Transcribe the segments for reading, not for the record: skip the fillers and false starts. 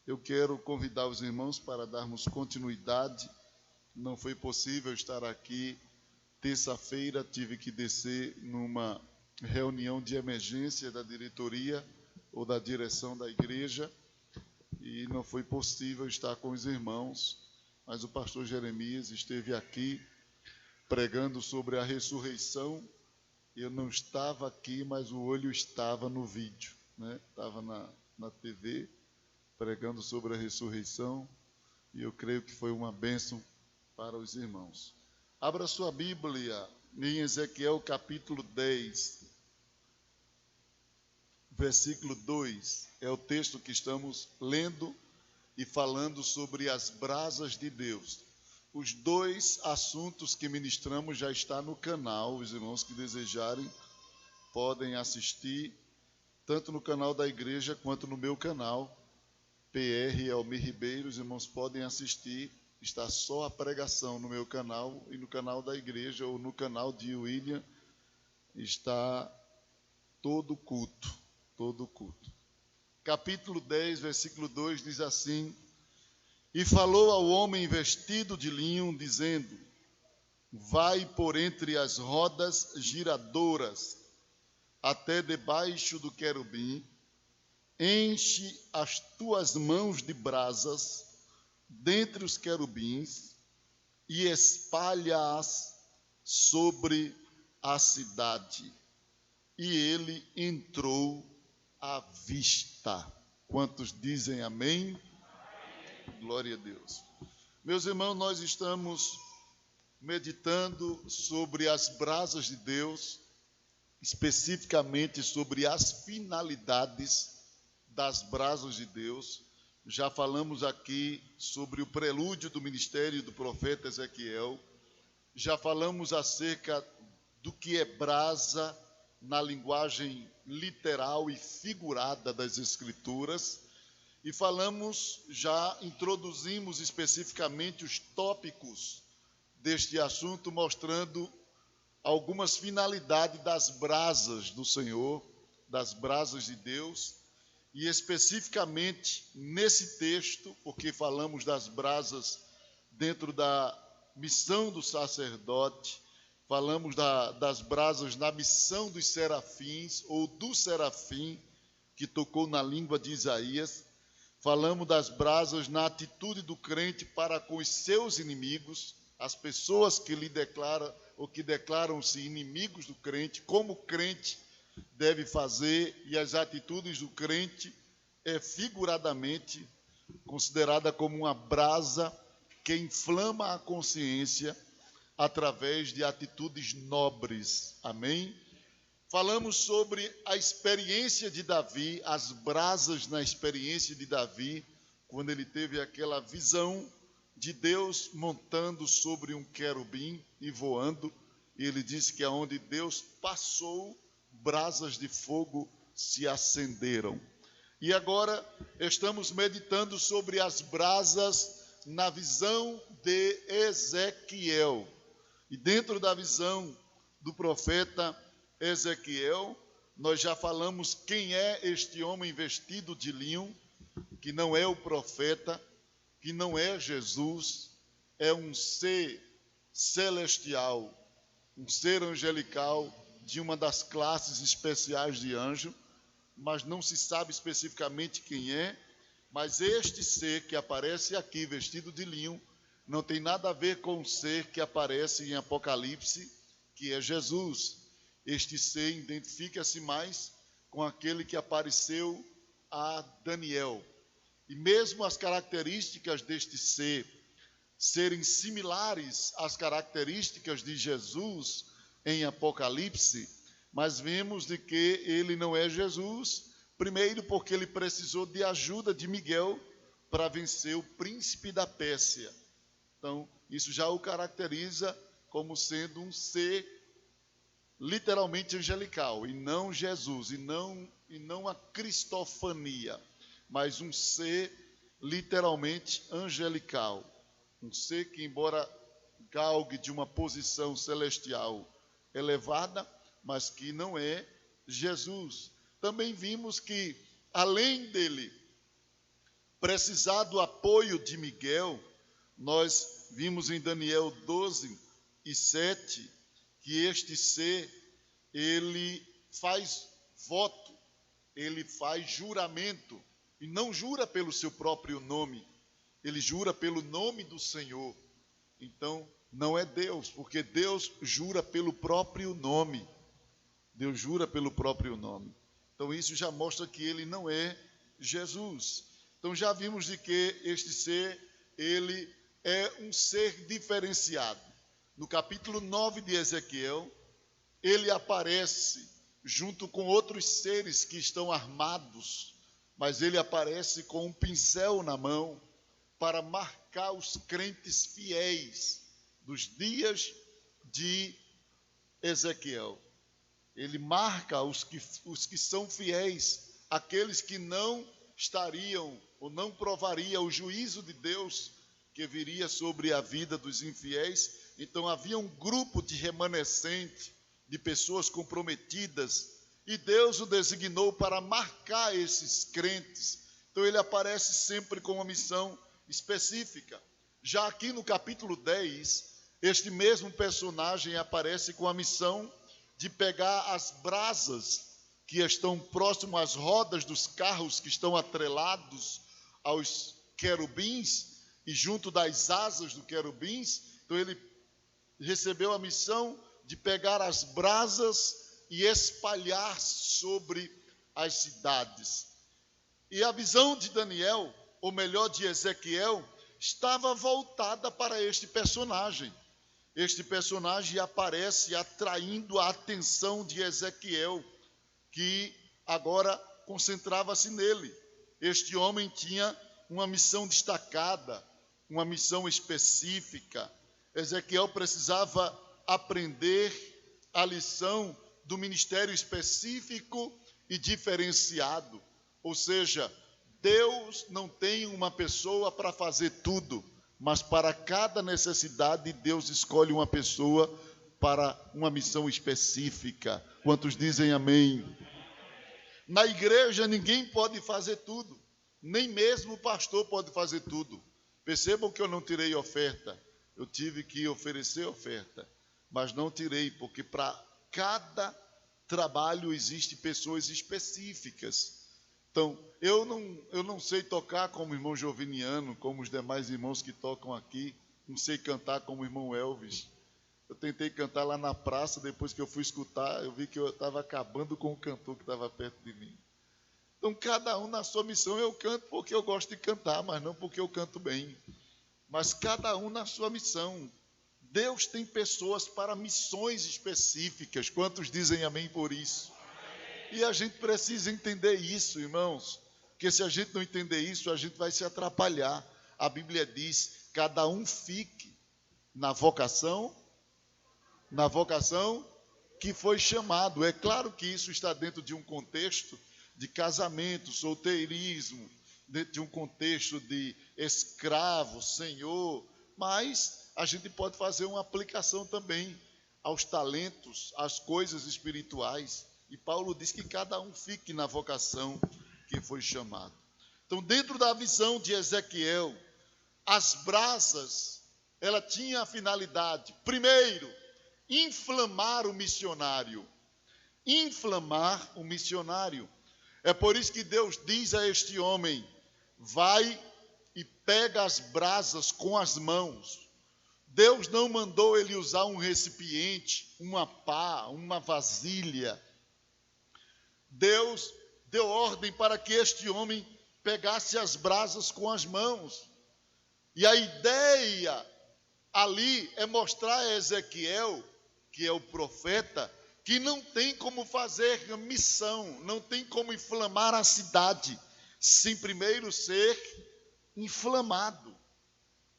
eu quero convidar os irmãos para darmos continuidade. Não foi possível estar aqui terça-feira, tive que descer numa reunião de emergência da diretoria ou da direção da igreja e não foi possível estar com os irmãos, mas o pastor Jeremias esteve aqui pregando sobre a ressurreição. Eu não estava aqui, mas o olho estava no vídeo, né? Estava na TV pregando sobre a ressurreição e eu creio que foi uma bênção para os irmãos. Abra sua Bíblia em Ezequiel capítulo 10, versículo 2. É o texto que estamos lendo e falando sobre as brasas de Deus. Os dois assuntos que ministramos já está no canal. Os irmãos que desejarem podem assistir, tanto no canal da igreja quanto no meu canal, PR Elmir Ribeiro. Os irmãos podem assistir. Está só a pregação no meu canal e no canal da igreja ou no canal de William está todo culto, todo culto. Capítulo 10, versículo 2 diz assim: E falou ao homem vestido de linho, dizendo: Vai por entre as rodas giradoras até debaixo do querubim, enche as tuas mãos de brasas dentre os querubins e espalha-as sobre a cidade. E ele entrou à vista. Quantos dizem amém? Glória a Deus. Meus irmãos, nós estamos meditando sobre as brasas de Deus, especificamente sobre as finalidades das brasas de Deus. Já falamos aqui sobre o prelúdio do ministério do profeta Ezequiel. Já falamos acerca do que é brasa na linguagem literal e figurada das Escrituras. E introduzimos especificamente os tópicos deste assunto, mostrando algumas finalidades das brasas do Senhor, das brasas de Deus. E especificamente nesse texto, porque falamos das brasas dentro da missão do sacerdote, falamos das brasas na missão dos serafins, ou do serafim, que tocou na língua de Isaías. Falamos das brasas na atitude do crente para com os seus inimigos, as pessoas que lhe declaram ou que declaram-se inimigos do crente, como o crente deve fazer, e as atitudes do crente é figuradamente considerada como uma brasa que inflama a consciência através de atitudes nobres. Amém? Falamos sobre a experiência de Davi, as brasas na experiência de Davi, quando ele teve aquela visão de Deus montando sobre um querubim e voando. E ele disse que aonde Deus passou, brasas de fogo se acenderam. E agora estamos meditando sobre as brasas na visão de Ezequiel. E dentro da visão do profeta Ezequiel, nós já falamos quem é este homem vestido de linho, que não é o profeta, que não é Jesus, é um ser celestial, um ser angelical de uma das classes especiais de anjo, mas não se sabe especificamente quem é. Mas este ser que aparece aqui vestido de linho não tem nada a ver com o ser que aparece em Apocalipse, que é Jesus. Este ser identifica-se mais com aquele que apareceu a Daniel. E mesmo as características deste ser serem similares às características de Jesus em Apocalipse, mas vemos de que ele não é Jesus, primeiro porque ele precisou de ajuda de Miguel para vencer o príncipe da Pérsia. Então, isso já o caracteriza como sendo um ser literalmente angelical, e não Jesus, e não a cristofania, mas um ser literalmente angelical. Um ser que, embora galgue de uma posição celestial elevada, mas que não é Jesus. Também vimos que, além dele precisar do apoio de Miguel, nós vimos em Daniel 12:7 que este ser, ele faz voto, ele faz juramento, e não jura pelo seu próprio nome, ele jura pelo nome do Senhor. Então, não é Deus, porque Deus jura pelo próprio nome. Deus jura pelo próprio nome. Então, isso já mostra que ele não é Jesus. Então, já vimos de que este ser, ele é um ser diferenciado. No capítulo 9 de Ezequiel, ele aparece junto com outros seres que estão armados, mas ele aparece com um pincel na mão para marcar os crentes fiéis dos dias de Ezequiel. Ele marca os que são fiéis, aqueles que não estariam ou não provariam o juízo de Deus que viria sobre a vida dos infiéis. Então havia um grupo de remanescente, de pessoas comprometidas, e Deus o designou para marcar esses crentes. Então ele aparece sempre com uma missão específica. Já aqui no capítulo 10, este mesmo personagem aparece com a missão de pegar as brasas que estão próximo às rodas dos carros que estão atrelados aos querubins e junto das asas dos querubins. Então ele recebeu a missão de pegar as brasas e espalhar sobre as cidades. E a visão de Daniel, ou melhor, de Ezequiel, estava voltada para este personagem. Este personagem aparece atraindo a atenção de Ezequiel, que agora concentrava-se nele. Este homem tinha uma missão destacada, uma missão específica. Ezequiel precisava aprender a lição do ministério específico e diferenciado. Ou seja, Deus não tem uma pessoa para fazer tudo, mas para cada necessidade, Deus escolhe uma pessoa para uma missão específica. Quantos dizem amém? Na igreja, ninguém pode fazer tudo, nem mesmo o pastor pode fazer tudo. Percebam que eu não tirei oferta, eu tive que oferecer oferta, mas não tirei, porque para cada trabalho existem pessoas específicas. Então, eu não sei tocar como o irmão Joviniano, como os demais irmãos que tocam aqui, não sei cantar como o irmão Elvis. Eu tentei cantar lá na praça, depois que eu fui escutar, eu vi que eu estava acabando com o cantor que estava perto de mim. Então, cada um na sua missão. Eu canto porque eu gosto de cantar, mas não porque eu canto bem. Mas cada um na sua missão. Deus tem pessoas para missões específicas. Quantos dizem amém por isso? E a gente precisa entender isso, irmãos, porque se a gente não entender isso, a gente vai se atrapalhar. A Bíblia diz: cada um fique na vocação que foi chamado. É claro que isso está dentro de um contexto de casamento, solteirismo, dentro de um contexto de escravo, senhor, mas a gente pode fazer uma aplicação também aos talentos, às coisas espirituais. E Paulo diz que cada um fique na vocação que foi chamado. Então, dentro da visão de Ezequiel, as brasas, ela tinha a finalidade, primeiro, inflamar o missionário. Inflamar o missionário. É por isso que Deus diz a este homem: vai e pega as brasas com as mãos. Deus não mandou ele usar um recipiente, uma pá, uma vasilha. Deus deu ordem para que este homem pegasse as brasas com as mãos. E a ideia ali é mostrar a Ezequiel, que é o profeta, que não tem como fazer missão, não tem como inflamar a cidade, sem primeiro ser inflamado.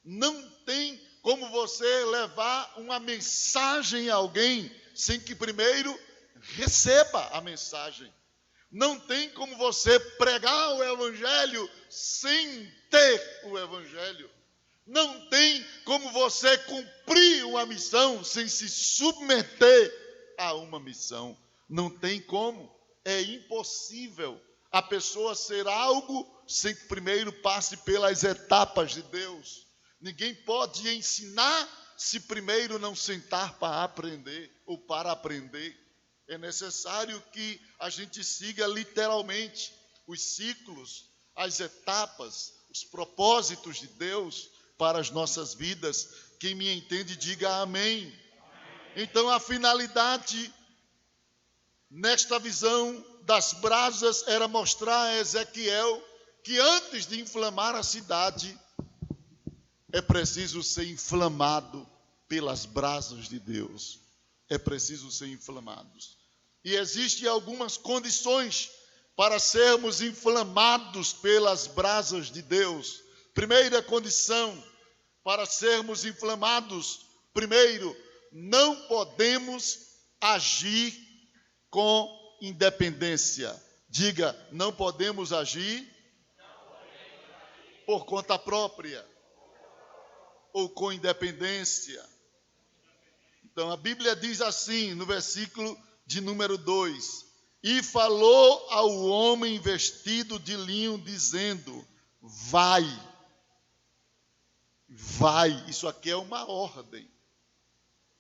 Não tem como você levar uma mensagem a alguém sem que primeiro receba a mensagem. Não tem como você pregar o evangelho sem ter o evangelho. Não tem como você cumprir uma missão sem se submeter a uma missão. Não tem como. É impossível. a pessoa ser algo sem que primeiro passe pelas etapas de Deus. Ninguém pode ensinar se primeiro não sentar para aprender ou para aprender. É necessário que a gente siga literalmente os ciclos, as etapas, os propósitos de Deus para as nossas vidas. Quem me entende, diga amém. Então, a finalidade nesta visão das brasas era mostrar a Ezequiel que antes de inflamar a cidade, é preciso ser inflamado pelas brasas de Deus. É preciso ser inflamados. E existem algumas condições para sermos inflamados pelas brasas de Deus. Primeira condição, para sermos inflamados, primeiro, não podemos agir com independência. Diga, não podemos agir por conta própria ou com independência. Então a Bíblia diz assim, no versículo de número 2: e falou ao homem vestido de linho, dizendo: vai. Isso aqui é uma ordem.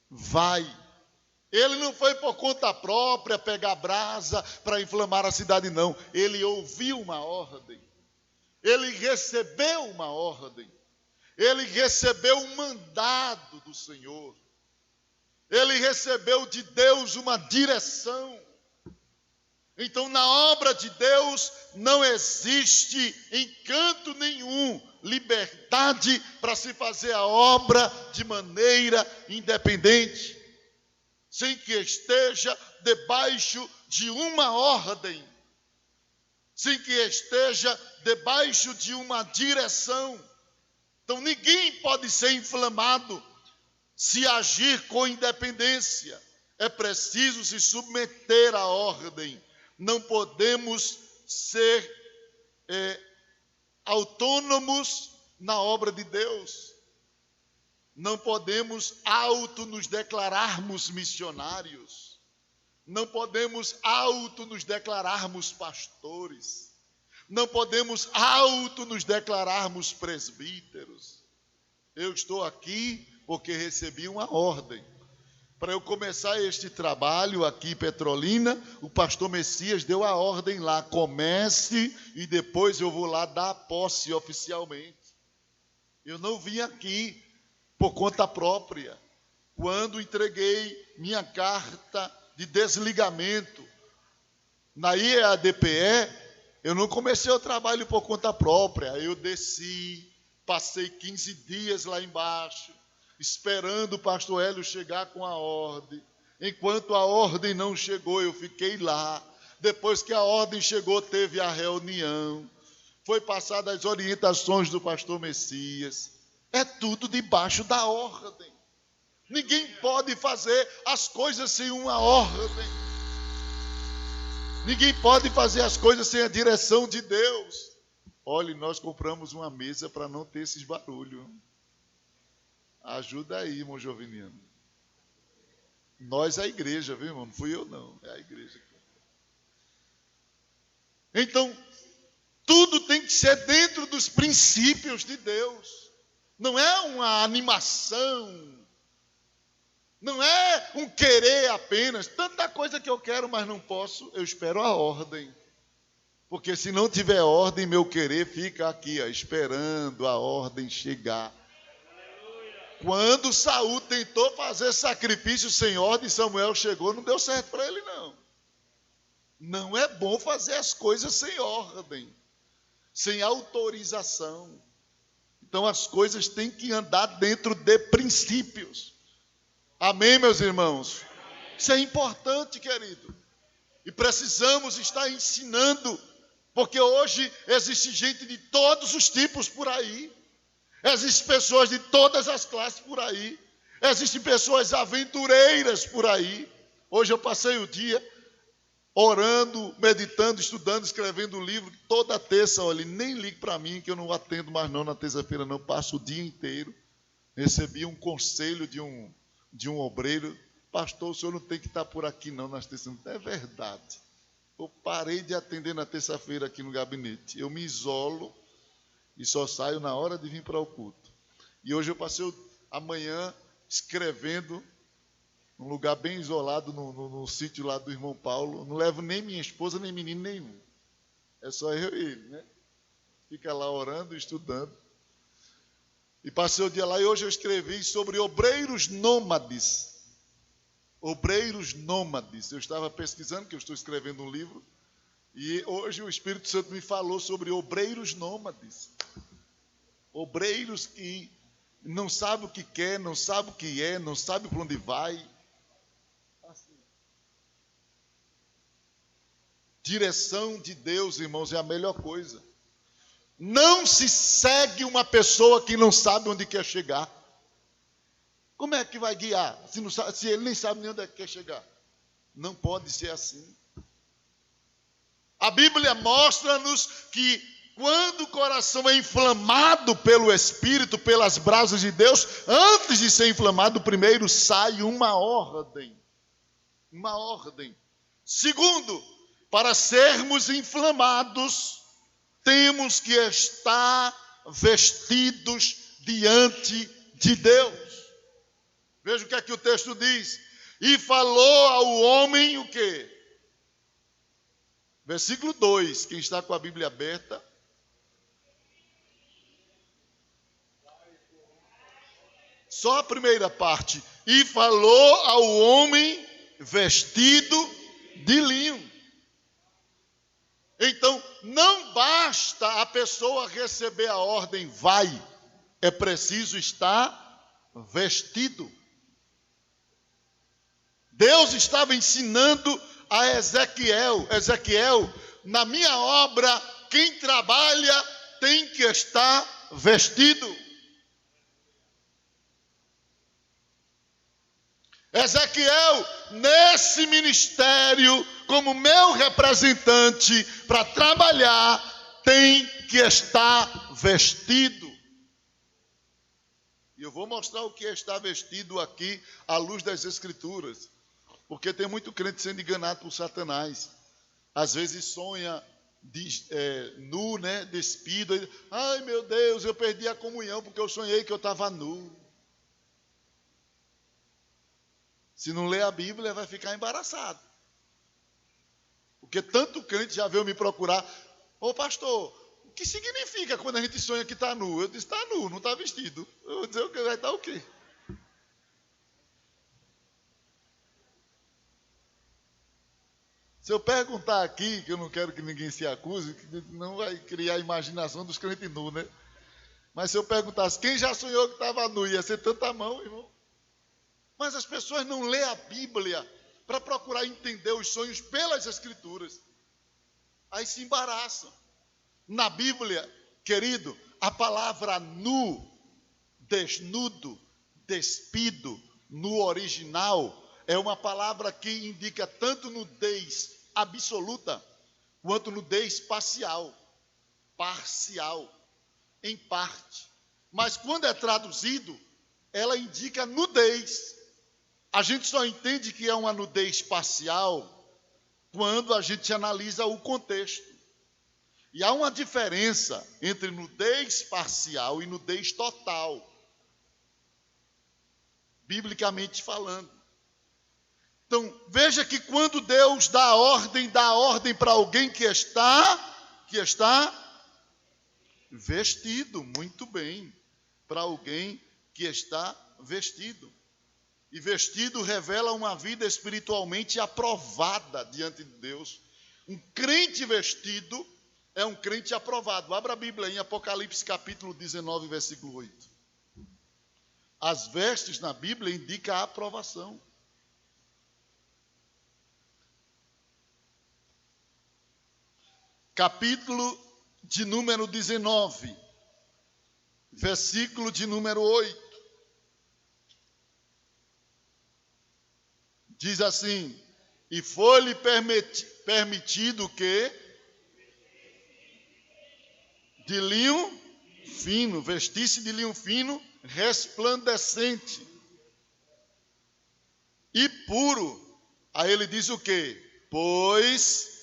Vai. Ele não foi por conta própria pegar brasa para inflamar a cidade, não. Ele ouviu uma ordem. Ele recebeu uma ordem. Ele recebeu um mandado do Senhor. Ele recebeu de Deus uma direção. Então, na obra de Deus não existe em canto nenhum liberdade para se fazer a obra de maneira independente, sem que esteja debaixo de uma ordem, sem que esteja debaixo de uma direção. Então, ninguém pode ser inflamado se agir com independência. É preciso se submeter à ordem. Não podemos ser autônomos na obra de Deus. Não podemos nos declararmos missionários. Não podemos nos declararmos pastores. Não podemos nos declararmos presbíteros. Eu estou aqui porque recebi uma ordem. Para eu começar este trabalho aqui em Petrolina, o pastor Messias deu a ordem lá: comece e depois eu vou lá dar a posse oficialmente. Eu não vim aqui por conta própria. Quando entreguei minha carta de desligamento na IEADPE, eu não comecei o trabalho por conta própria. Eu desci, passei 15 dias lá embaixo, esperando o pastor Hélio chegar com a ordem. Enquanto a ordem não chegou, eu fiquei lá. Depois que a ordem chegou, teve a reunião. Foi passada as orientações do pastor Messias. É tudo debaixo da ordem. Ninguém pode fazer as coisas sem uma ordem. Ninguém pode fazer as coisas sem a direção de Deus. Olha, nós compramos uma mesa para não ter esses barulhos. Ajuda aí, irmão Joviniano. Nós, a igreja, viu, irmão? Não fui eu, não. É a igreja. Então, tudo tem que ser dentro dos princípios de Deus. Não é uma animação. Não é um querer apenas. Tanta coisa que eu quero, mas não posso. Eu espero a ordem. Porque se não tiver ordem, meu querer fica aqui, esperando a ordem chegar. Quando Saul tentou fazer sacrifício sem ordem, Samuel chegou, não deu certo para ele, não. Não é bom fazer as coisas sem ordem, sem autorização. Então as coisas têm que andar dentro de princípios. Amém, meus irmãos? Isso é importante, querido. E precisamos estar ensinando, porque hoje existe gente de todos os tipos por aí. Existem pessoas de todas as classes por aí. Existem pessoas aventureiras por aí. Hoje eu passei o dia orando, meditando, estudando, escrevendo um livro. Toda terça, olha, nem ligue para mim que eu não atendo mais não na terça-feira, não. Passo o dia inteiro. Recebi um conselho de um obreiro: pastor, o senhor não tem que estar por aqui não nas terças. É verdade. Eu parei de atender na terça-feira aqui no gabinete. Eu me isolo e só saio na hora de vir para o culto. E hoje eu passei a manhã escrevendo num lugar bem isolado, no sítio lá do irmão Paulo. Não levo nem minha esposa, nem menino nenhum. É só eu e ele, né? Fica lá orando, estudando. E passei o dia lá e hoje eu escrevi sobre obreiros nômades. Obreiros nômades. Eu estava pesquisando, que eu estou escrevendo um livro, e hoje o Espírito Santo me falou sobre obreiros nômades. Obreiros que não sabem o que quer, não sabem o que é, não sabem para onde vai. Assim. Direção de Deus, irmãos, é a melhor coisa. Não se segue uma pessoa que não sabe onde quer chegar. Como é que vai guiar se ele nem sabe nem onde é que quer chegar? Não pode ser assim. A Bíblia mostra-nos que quando o coração é inflamado pelo Espírito, pelas brasas de Deus, antes de ser inflamado, primeiro sai uma ordem. Uma ordem. Segundo, para sermos inflamados, temos que estar vestidos diante de Deus. Veja o que é que o texto diz. E falou ao homem o quê? Versículo 2. Quem está com a Bíblia aberta? Só a primeira parte. E falou ao homem vestido de linho. Então, não basta a pessoa receber a ordem, vai. É preciso estar vestido. Deus estava ensinando a Ezequiel, na minha obra, quem trabalha tem que estar vestido. Ezequiel, nesse ministério, como meu representante para trabalhar, tem que estar vestido. E eu vou mostrar o que é estar vestido aqui à luz das Escrituras. Porque tem muito crente sendo enganado por Satanás. Às vezes sonha nu, né, despido. Ai, meu Deus, eu perdi a comunhão porque eu sonhei que eu estava nu. Se não ler a Bíblia, vai ficar embaraçado. Porque tanto crente já veio me procurar. Ô pastor, o que significa quando a gente sonha que está nu? Eu disse, está nu, não está vestido. Eu vou dizer, vai estar o quê? Se eu perguntar aqui, que eu não quero que ninguém se acuse, não vai criar a imaginação dos crentes nus, né? Mas se eu perguntasse, quem já sonhou que estava nu, ia ser tanta mão, irmão. Mas as pessoas não lêem a Bíblia para procurar entender os sonhos pelas Escrituras. Aí se embaraçam. Na Bíblia, querido, a palavra nu, desnudo, despido, no original, é uma palavra que indica tanto nudez absoluta, quanto nudez parcial, em parte. Mas quando é traduzido, ela indica nudez. A gente só entende que é uma nudez parcial quando a gente analisa o contexto. E há uma diferença entre nudez parcial e nudez total, biblicamente falando. Então, veja que quando Deus dá ordem para alguém que está vestido, muito bem, para alguém que está vestido. E vestido revela uma vida espiritualmente aprovada diante de Deus. Um crente vestido é um crente aprovado. Abra a Bíblia em Apocalipse capítulo 19, versículo 8. As vestes na Bíblia indicam a aprovação. Capítulo de número 19, versículo de número 8. Diz assim: e foi-lhe permitido que de linho fino, vestisse de linho fino, resplandecente e puro. Aí ele diz o quê? Pois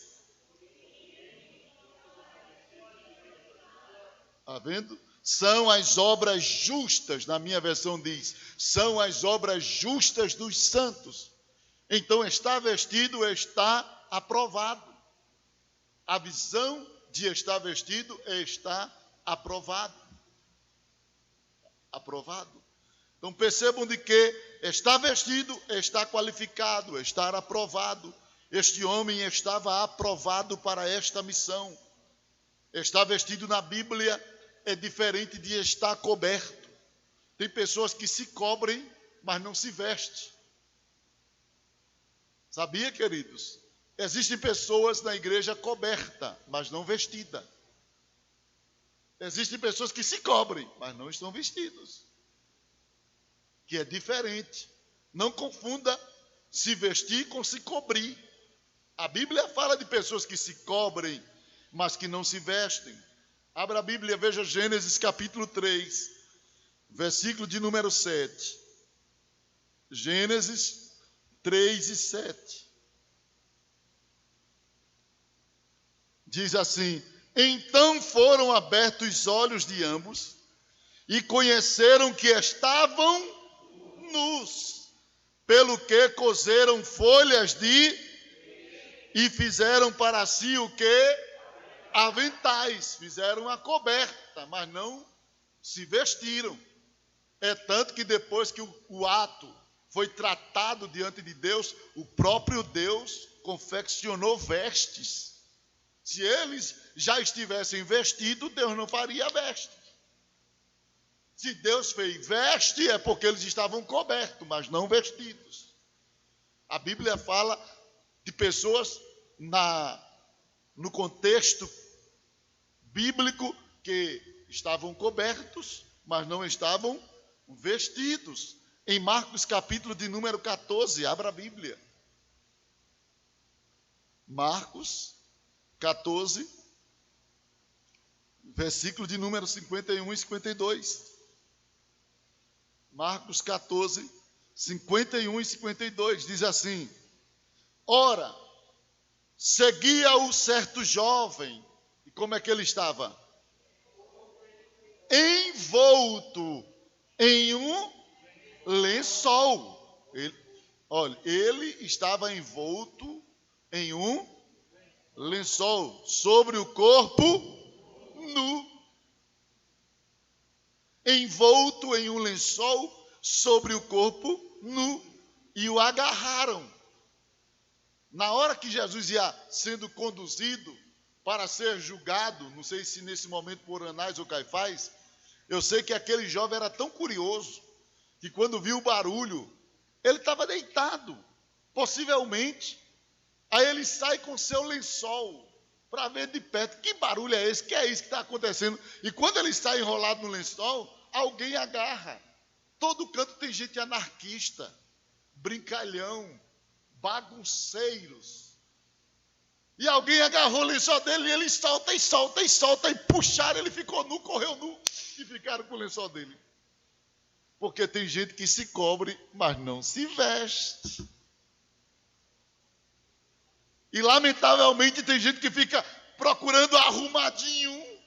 Está vendo? São as obras justas, na minha versão diz, são as obras justas dos santos. Então, estar vestido está aprovado. A visão de estar vestido é estar aprovado. Aprovado. Então, percebam de que estar vestido é estar qualificado, é estar aprovado. Este homem estava aprovado para esta missão. Estar vestido na Bíblia é diferente de estar coberto. Tem pessoas que se cobrem, mas não se vestem. Sabia, queridos? Existem pessoas na igreja coberta, mas não vestida. Existem pessoas que se cobrem, mas não estão vestidos. Que é diferente. Não confunda se vestir com se cobrir. A Bíblia fala de pessoas que se cobrem, mas que não se vestem. Abra a Bíblia, veja Gênesis capítulo 3, versículo de número 7. Gênesis 3 e 7. Diz assim: então foram abertos os olhos de ambos e conheceram que estavam nus, pelo que coseram folhas e fizeram para si o que? Aventais. Fizeram a coberta, mas não se vestiram. É tanto que depois que o ato foi tratado diante de Deus, o próprio Deus confeccionou vestes. Se eles já estivessem vestidos, Deus não faria veste. Se Deus fez veste, é porque eles estavam cobertos, mas não vestidos. A Bíblia fala de pessoas no contexto bíblico que estavam cobertos, mas não estavam vestidos. Em Marcos capítulo de número 14, abra a Bíblia. Marcos 14, versículo de número 51 e 52. Marcos 14, 51 e 52, diz assim: ora, seguia-o certo jovem, e como é que ele estava? Envolto em um lençol. Ele estava envolto em um lençol, sobre o corpo nu. Envolto em um lençol sobre o corpo nu. E o agarraram. Na hora que Jesus ia sendo conduzido para ser julgado, não sei se nesse momento por Anás ou Caifás, eu sei que aquele jovem era tão curioso, que quando viu o barulho, ele estava deitado, possivelmente. Aí ele sai com seu lençol para ver de perto, que barulho é esse? Que é isso que está acontecendo? E quando ele sai enrolado no lençol, alguém agarra. Todo canto tem gente anarquista, brincalhão, bagunceiros. E alguém agarrou o lençol dele e ele solta e solta e solta, e puxaram, ele ficou nu, correu nu, e ficaram com o lençol dele. Porque tem gente que se cobre, mas não se veste. E lamentavelmente tem gente que fica procurando arrumadinho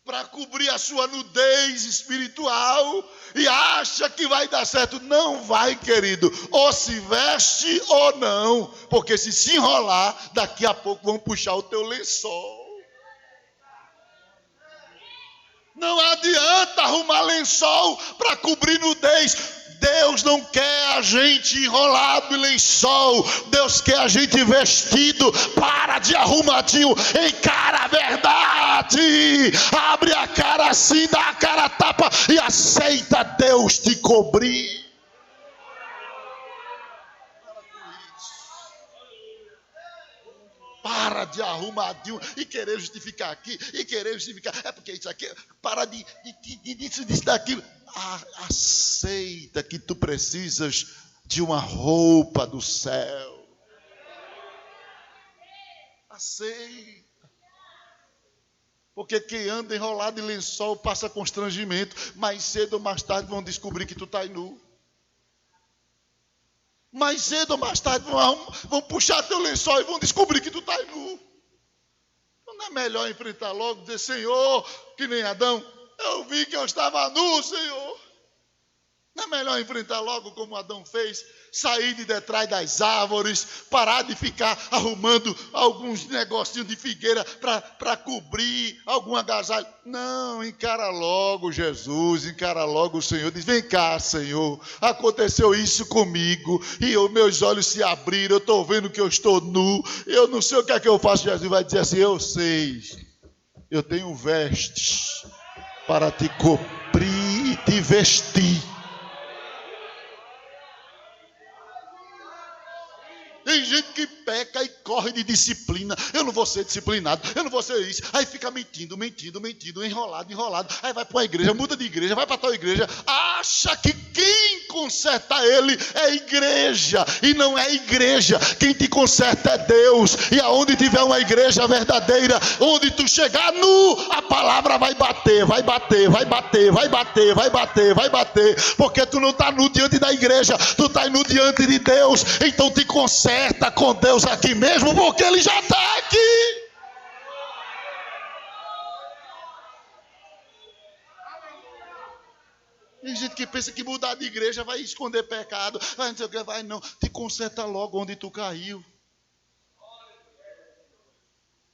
para cobrir a sua nudez espiritual e acha que vai dar certo. Não vai, querido. Ou se veste ou não. Porque se enrolar, daqui a pouco vão puxar o teu lençol. Não adianta arrumar lençol para cobrir nudez. Deus não quer a gente enrolado em lençol. Deus quer a gente vestido. Para de arrumadinho. Encara a verdade. Abre a cara assim, dá a cara a tapa e aceita Deus te cobrir. Para de arrumadinho e querer justificar aqui, e querer justificar. É porque isso aqui, para disso, daquilo. Aceita que tu precisas de uma roupa do céu. Aceita. Porque quem anda enrolado em lençol passa constrangimento. Mais cedo ou mais tarde vão descobrir que tu está nu. Mais cedo ou mais tarde vão puxar teu lençol e vão descobrir que tu está nu. Não é melhor enfrentar logo e dizer: Senhor, que nem Adão, eu vi que eu estava nu, Senhor. Não é melhor enfrentar logo como Adão fez, sair de detrás das árvores, parar de ficar arrumando alguns negocinhos de figueira para cobrir algum agasalho. Não, encara logo Jesus, encara logo o Senhor. Diz: vem cá, Senhor, aconteceu isso comigo e meus olhos se abriram, eu estou vendo que eu estou nu, eu não sei o que é que eu faço. Jesus vai dizer assim: eu sei, eu tenho vestes para te cobrir e te vestir. Tem gente que peca e corre de disciplina. Eu não vou ser disciplinado, eu não vou ser isso. Aí fica mentindo, enrolado. Aí vai para a igreja, muda de igreja, vai para tal igreja. Acha que quem conserta ele é a igreja. E não é a igreja. Quem te conserta é Deus. E aonde tiver uma igreja verdadeira, onde tu chegar nu, a palavra vai bater. Porque tu não está nu diante da igreja, tu está nu diante de Deus. Então te conserta com Deus aqui mesmo, porque Ele já está aqui. Tem gente que pensa que mudar de igreja vai esconder pecado, vai não sei o que, vai não. Te conserta logo onde tu caiu.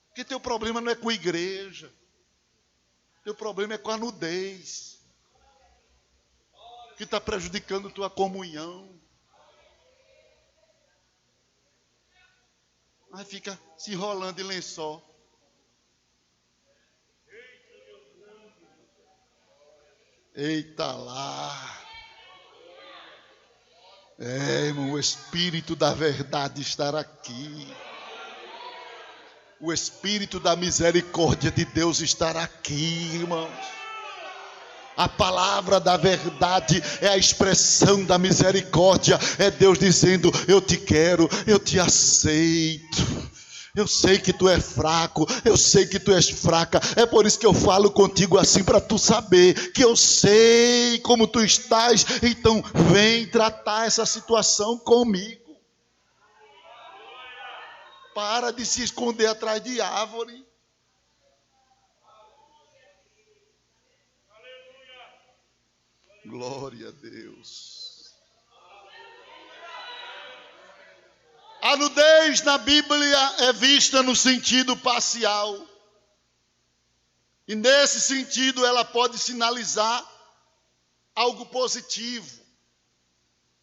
Porque teu problema não é com a igreja, teu problema é com a nudez, que está prejudicando tua comunhão. Aí fica se enrolando em lençol. Eita lá. Irmão, o Espírito da verdade estará aqui. O Espírito da misericórdia de Deus estará aqui, irmãos. A palavra da verdade é a expressão da misericórdia. É Deus dizendo: eu te quero, eu te aceito. Eu sei que tu é fraco, eu sei que tu és fraca. É por isso que eu falo contigo assim, para tu saber que eu sei como tu estás. Então vem tratar essa situação comigo. Para de se esconder atrás de árvore. Glória a Deus. A nudez na Bíblia é vista no sentido parcial. E nesse sentido ela pode sinalizar algo positivo.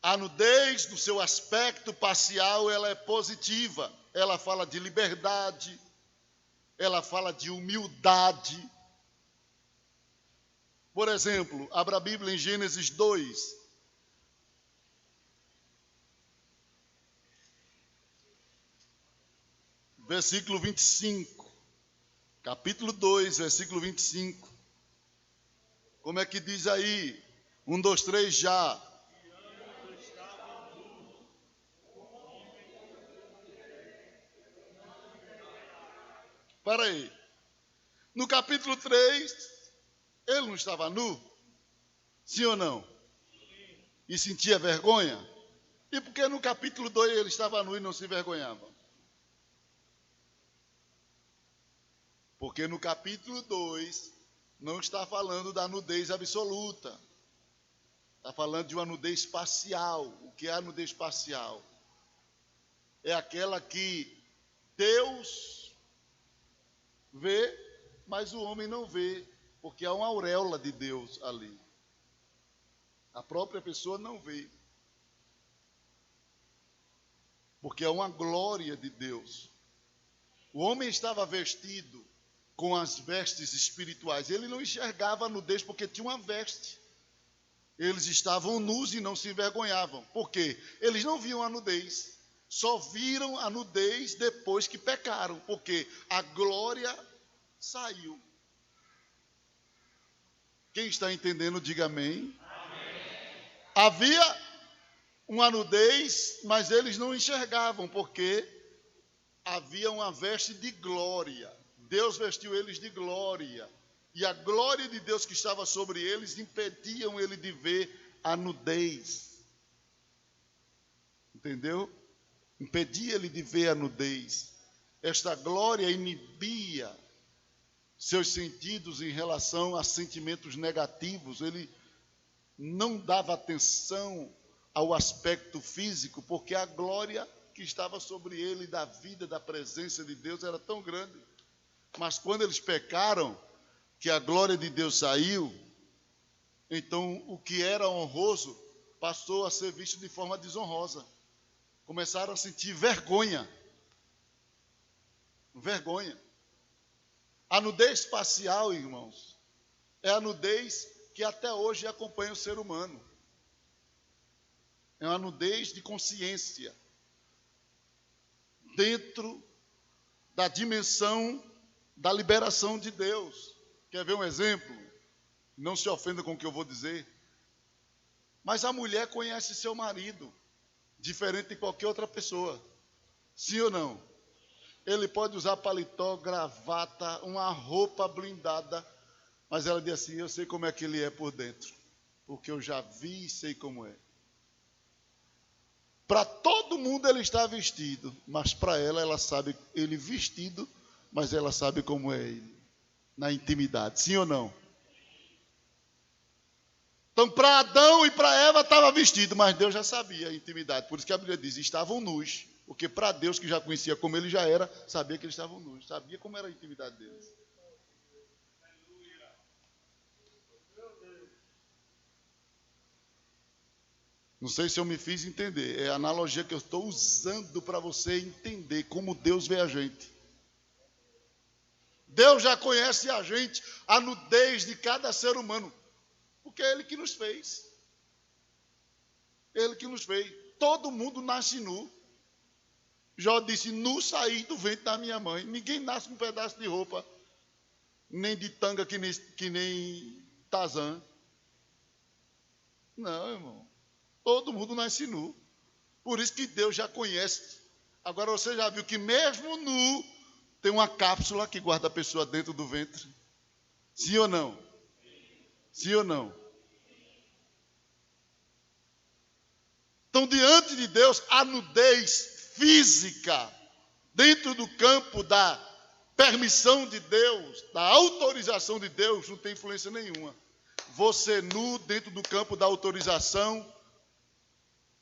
A nudez, no seu aspecto parcial, ela é positiva. Ela fala de liberdade, ela fala de humildade. Por exemplo, abra a Bíblia em Gênesis 2. Versículo 25. Capítulo 2, versículo 25. Como é que diz aí? 1, 2, 3, já. Para aí. No capítulo 3, ele não estava nu? Sim ou não? E sentia vergonha? E por que no capítulo 2 ele estava nu e não se envergonhava? Porque no capítulo 2 não está falando da nudez absoluta. Está falando de uma nudez parcial. O que é a nudez parcial? É aquela que Deus vê, mas o homem não vê. Porque há uma auréola de Deus ali. A própria pessoa não vê. Porque há uma glória de Deus. O homem estava vestido com as vestes espirituais. Ele não enxergava a nudez porque tinha uma veste. Eles estavam nus e não se envergonhavam. Por quê? Eles não viam a nudez. Só viram a nudez depois que pecaram. Porque a glória saiu. Quem está entendendo, diga amém. Amém. Havia uma nudez, mas eles não enxergavam, porque havia uma veste de glória. Deus vestiu eles de glória. E a glória de Deus que estava sobre eles impediam ele de ver a nudez. Entendeu? Impedia ele de ver a nudez. Esta glória inibia seus sentidos em relação a sentimentos negativos. Ele não dava atenção ao aspecto físico, porque a glória que estava sobre ele, da vida, da presença de Deus, era tão grande. Mas quando eles pecaram, que a glória de Deus saiu, então o que era honroso passou a ser visto de forma desonrosa. Começaram a sentir vergonha. Vergonha. A nudez facial, irmãos, é a nudez que até hoje acompanha o ser humano. É uma nudez de consciência, dentro da dimensão da liberação de Deus. Quer ver um exemplo? Não se ofenda com o que eu vou dizer. Mas a mulher conhece seu marido, diferente de qualquer outra pessoa. Sim ou não? Ele pode usar paletó, gravata, uma roupa blindada, mas ela diz assim: eu sei como é que ele é por dentro, porque eu já vi e sei como é. Para todo mundo ele está vestido, mas para ela sabe ele vestido, mas ela sabe como é ele, na intimidade. Sim ou não? Então, para Adão e para Eva estava vestido, mas Deus já sabia a intimidade. Por isso que a Bíblia diz: estavam nus. Porque para Deus, que já conhecia como ele já era, sabia que eles estavam nus. Sabia como era a intimidade deles. Não sei se eu me fiz entender. É a analogia que eu estou usando para você entender como Deus vê a gente. Deus já conhece a gente, a nudez de cada ser humano. Porque é Ele que nos fez. Ele que nos fez. Todo mundo nasce nu. Jó disse: nu saí do ventre da minha mãe. Ninguém nasce com um pedaço de roupa, nem de tanga que nem Tarzan. Não, irmão. Todo mundo nasce nu. Por isso que Deus já conhece. Agora você já viu que mesmo nu tem uma cápsula que guarda a pessoa dentro do ventre? Sim ou não? Sim ou não? Então, diante de Deus, a nudez física, dentro do campo da permissão de Deus, da autorização de Deus, não tem influência nenhuma. Você nu dentro do campo da autorização,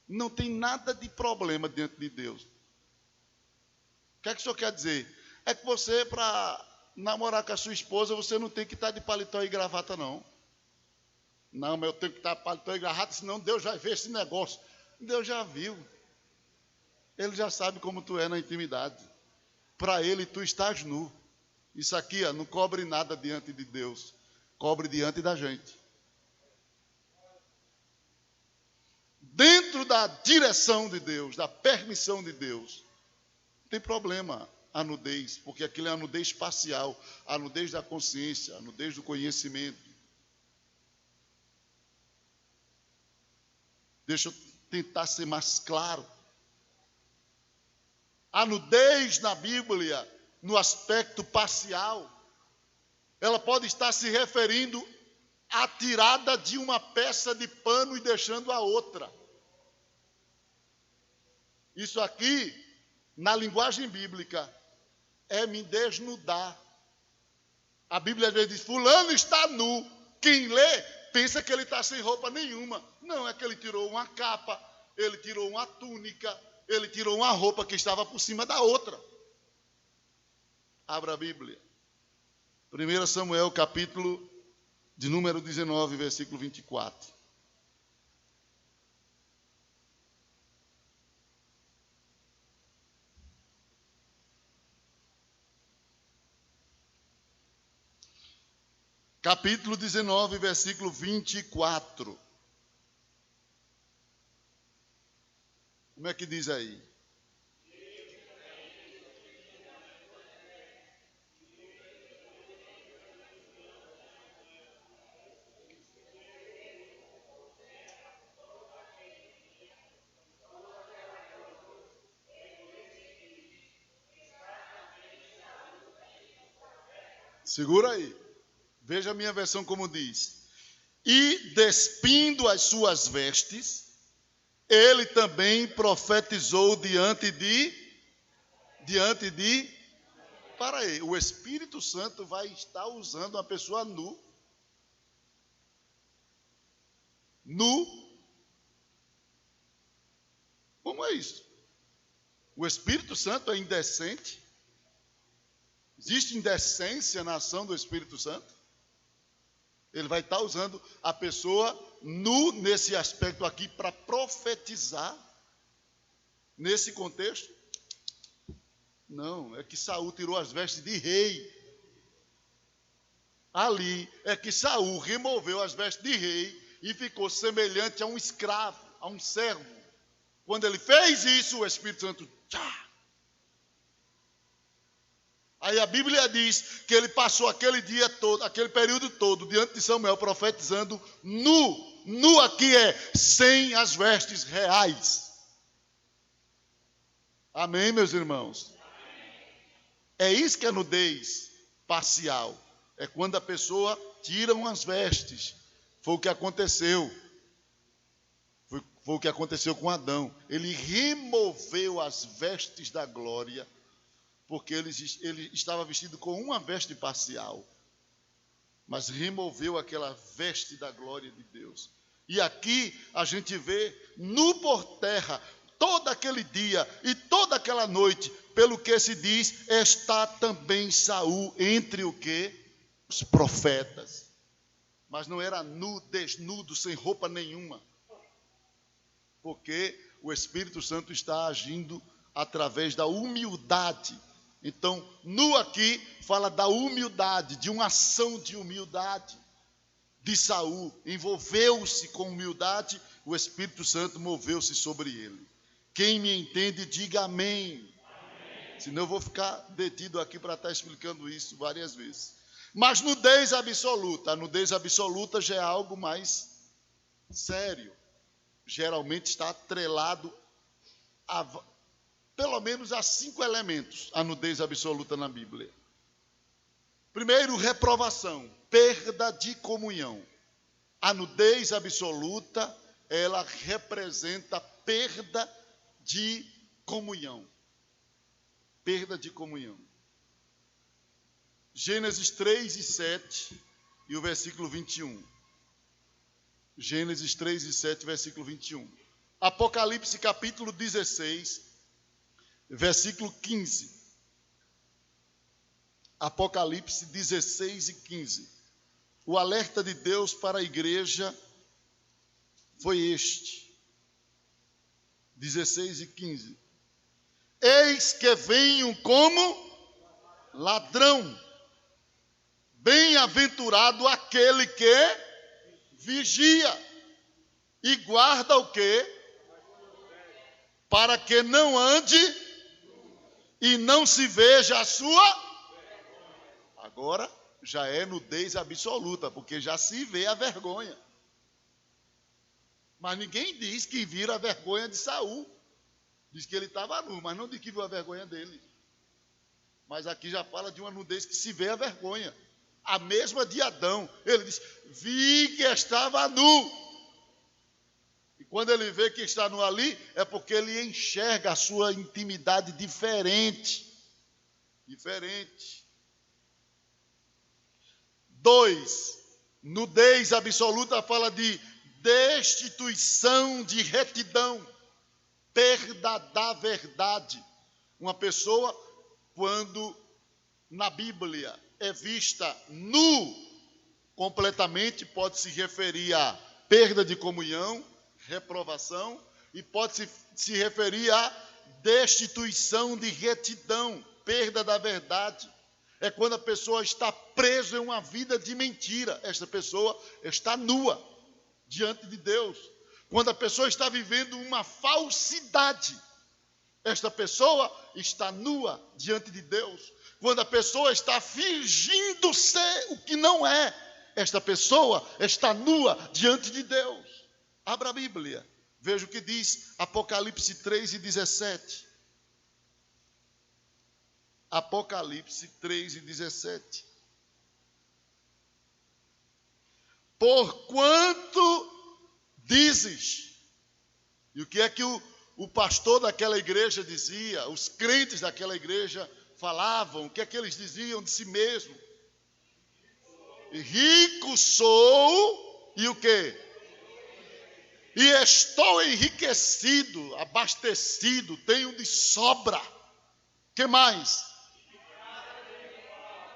não tem nada de problema diante de Deus. O que é que o senhor quer dizer? É que você, para namorar com a sua esposa, você não tem que estar de paletó e gravata, não. Não, mas eu tenho que estar de paletó e gravata, senão Deus vai ver esse negócio. Deus já viu. Ele já sabe como tu é na intimidade. Para ele, tu estás nu. Isso aqui não cobre nada diante de Deus. Cobre diante da gente. Dentro da direção de Deus, da permissão de Deus, não tem problema a nudez, porque aquilo é a nudez parcial, a nudez da consciência, a nudez do conhecimento. Deixa eu tentar ser mais claro. A nudez na Bíblia, no aspecto parcial, ela pode estar se referindo à tirada de uma peça de pano e deixando a outra. Isso aqui, na linguagem bíblica, é me desnudar. A Bíblia às vezes diz: fulano está nu. Quem lê pensa que ele está sem roupa nenhuma. Não, é que ele tirou uma capa, ele tirou uma túnica, ele tirou uma roupa que estava por cima da outra. Abra a Bíblia. 1 Samuel, capítulo de número 19, versículo 24. Capítulo 19, versículo 24. Como é que diz aí? Segura aí. Veja a minha versão como diz: e despindo as suas vestes, ele também profetizou diante de para aí, o Espírito Santo vai estar usando uma pessoa nu. Nu. Como é isso? O Espírito Santo é indecente? Existe indecência na ação do Espírito Santo? Ele vai estar usando a pessoa nu nesse aspecto aqui para profetizar nesse contexto? Não, é que Saul tirou as vestes de rei. Ali é que Saul removeu as vestes de rei e ficou semelhante a um escravo, a um servo. Quando ele fez isso, o Espírito Santo... Aí a Bíblia diz que ele passou aquele dia todo, aquele período todo, diante de Samuel, profetizando nu. Nu aqui é sem as vestes reais. Amém, meus irmãos? É isso que é nudez parcial. É quando a pessoa tira as vestes. Foi o que aconteceu. Foi o que aconteceu com Adão. Ele removeu as vestes da glória, porque ele estava vestido com uma veste parcial, mas removeu aquela veste da glória de Deus. E aqui a gente vê nu por terra, todo aquele dia e toda aquela noite, pelo que se diz, está também Saul entre o quê? Os profetas. Mas não era nu, desnudo, sem roupa nenhuma, porque o Espírito Santo está agindo através da humildade. Então, nu aqui fala da humildade, de uma ação de humildade de Saul. Envolveu-se com humildade, o Espírito Santo moveu-se sobre ele. Quem me entende, diga amém. Amém. Senão eu vou ficar detido aqui para estar explicando isso várias vezes. Mas nudez absoluta, a nudez absoluta já é algo mais sério. Geralmente está atrelado a... pelo menos há 5 elementos, a nudez absoluta na Bíblia. Primeiro, reprovação, perda de comunhão. A nudez absoluta, ela representa perda de comunhão. Perda de comunhão. Gênesis 3 e 7 e o versículo 21. Gênesis 3 e 7, versículo 21. Apocalipse capítulo 16, versículo 15. Apocalipse 16 e 15. O alerta de Deus para a igreja foi este. 16 e 15. Eis que venho como ladrão. Bem-aventurado aquele que vigia e guarda o quê? Para que não ande e não se veja a sua... Agora já é nudez absoluta, porque já se vê a vergonha. Mas ninguém diz que viram a vergonha de Saul. Diz que ele estava nu, mas não diz que viu a vergonha dele. Mas aqui já fala de uma nudez que se vê a vergonha. A mesma de Adão. Ele diz, vi que estava nu. E quando ele vê que está nu ali, é porque ele enxerga a sua intimidade diferente. Diferente. 2. Nudez absoluta fala de destituição de retidão. Perda da verdade. Uma pessoa, quando na Bíblia é vista nu completamente, pode se referir a perda de comunhão, reprovação, e pode se referir a destituição de retidão, perda da verdade. É quando a pessoa está presa em uma vida de mentira. Esta pessoa está nua diante de Deus. Quando a pessoa está vivendo uma falsidade, esta pessoa está nua diante de Deus. Quando a pessoa está fingindo ser o que não é, esta pessoa está nua diante de Deus. Abra a Bíblia, veja o que diz Apocalipse 3 e 17. Apocalipse 3 e 17. Porquanto dizes, e o que é que o pastor daquela igreja dizia, os crentes daquela igreja falavam, o que é que eles diziam de si mesmo? Rico sou, e o quê? E estou enriquecido, abastecido, tenho de sobra. Que mais?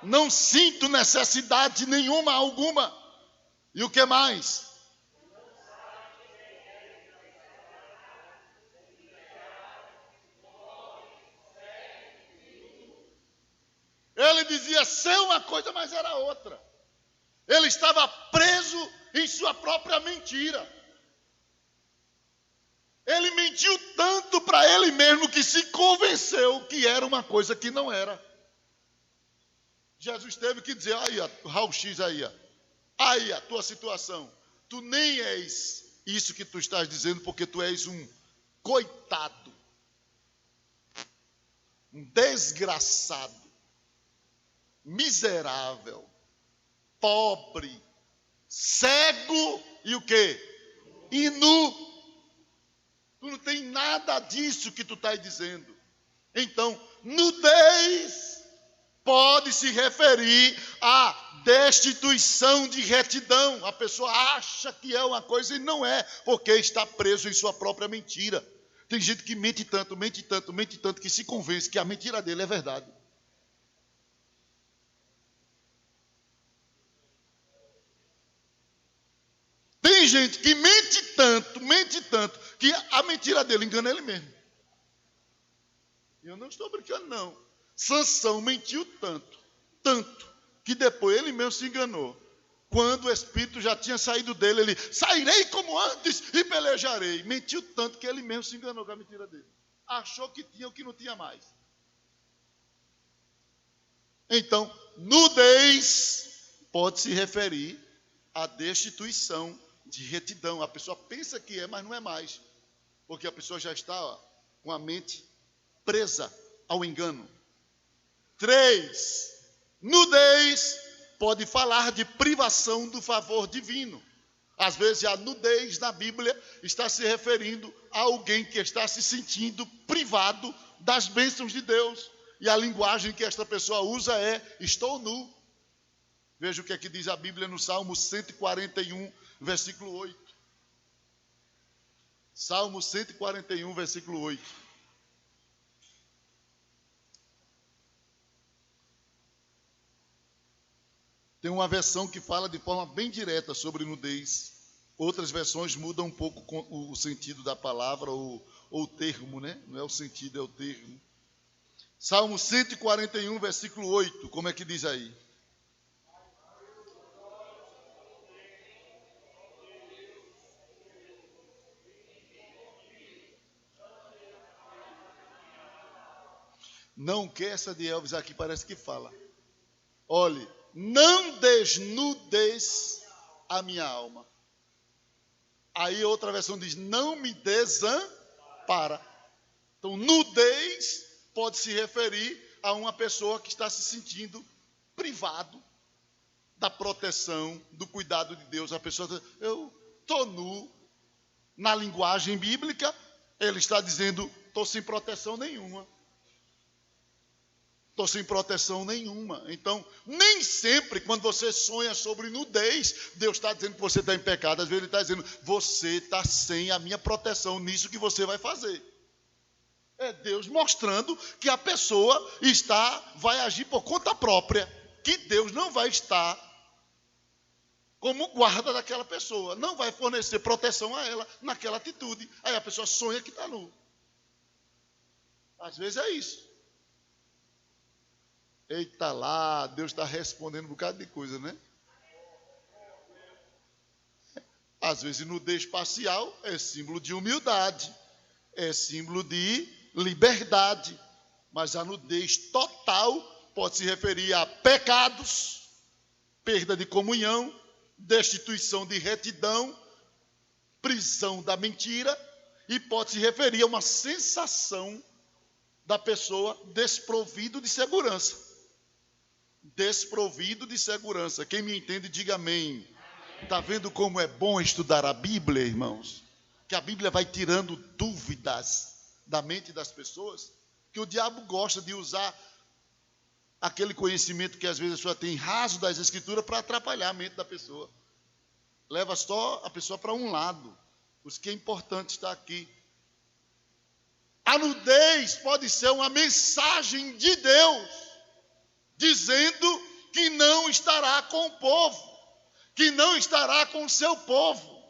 Não sinto necessidade nenhuma, alguma. E o que mais? Ele dizia ser uma coisa, mas era outra. Ele estava preso em sua própria mentira. Ele mentiu tanto para ele mesmo que se convenceu que era uma coisa que não era. Jesus teve que dizer, aí, raio-x aí, a tua situação. Tu nem és isso que tu estás dizendo, porque tu és um coitado, um desgraçado, miserável, pobre, cego e o quê? E nu. Tu não tem nada disso que tu estás dizendo. Então, nudez pode se referir à destituição de retidão. A pessoa acha que é uma coisa e não é, porque está preso em sua própria mentira. Tem gente que mente tanto, que se convence que a mentira dele é verdade. Tem gente que mente tanto, que a mentira dele engana ele mesmo. E eu não estou brincando, não. Sansão mentiu tanto, que depois ele mesmo se enganou. Quando o espírito já tinha saído dele, ele, sairei como antes e pelejarei. Mentiu tanto que ele mesmo se enganou com a mentira dele. Achou que tinha o que não tinha mais. Então, nudez pode se referir à destituição de retidão. A pessoa pensa que é, mas não é mais. Porque a pessoa já está com a mente presa ao engano. 3. Nudez pode falar de privação do favor divino. Às vezes a nudez na Bíblia está se referindo a alguém que está se sentindo privado das bênçãos de Deus. E a linguagem que esta pessoa usa é, estou nu. Veja o que é que diz a Bíblia no Salmo 141, versículo 8. Salmo 141, versículo 8. Tem uma versão que fala de forma bem direta sobre nudez. Outras versões mudam um pouco o sentido da palavra ou o termo, né? Não é o sentido, é o termo. Salmo 141, versículo 8. Como é que diz aí? Não, que essa de Elvis aqui parece que fala. Olhe, não desnudes a minha alma. Aí outra versão diz, não me desampara. Então, nudez pode se referir a uma pessoa que está se sentindo privado da proteção, do cuidado de Deus. A pessoa diz, eu estou nu. Na linguagem bíblica, ele está dizendo, estou sem proteção nenhuma. Estou sem proteção nenhuma. Então, nem sempre, quando você sonha sobre nudez, Deus está dizendo que você está em pecado. Às vezes Ele está dizendo, você está sem a minha proteção nisso que você vai fazer. É Deus mostrando que a pessoa vai agir por conta própria. Que Deus não vai estar como guarda daquela pessoa. Não vai fornecer proteção a ela naquela atitude. Aí a pessoa sonha que está nu. Às vezes é isso. Eita lá, Deus está respondendo um bocado de coisa, né? Às vezes nudez parcial é símbolo de humildade, é símbolo de liberdade, mas a nudez total pode se referir a pecados, perda de comunhão, destituição de retidão, prisão da mentira, e pode se referir a uma sensação da pessoa desprovido de segurança. Desprovido de segurança. Quem me entende, diga amém. Está vendo como é bom estudar a Bíblia, irmãos? Que a Bíblia vai tirando dúvidas da mente das pessoas, que o diabo gosta de usar aquele conhecimento que às vezes a pessoa tem raso das Escrituras para atrapalhar a mente da pessoa. Leva só a pessoa para um lado. Por isso que é importante estar aqui. A nudez pode ser uma mensagem de Deus, dizendo que não estará com o povo, que não estará com o seu povo.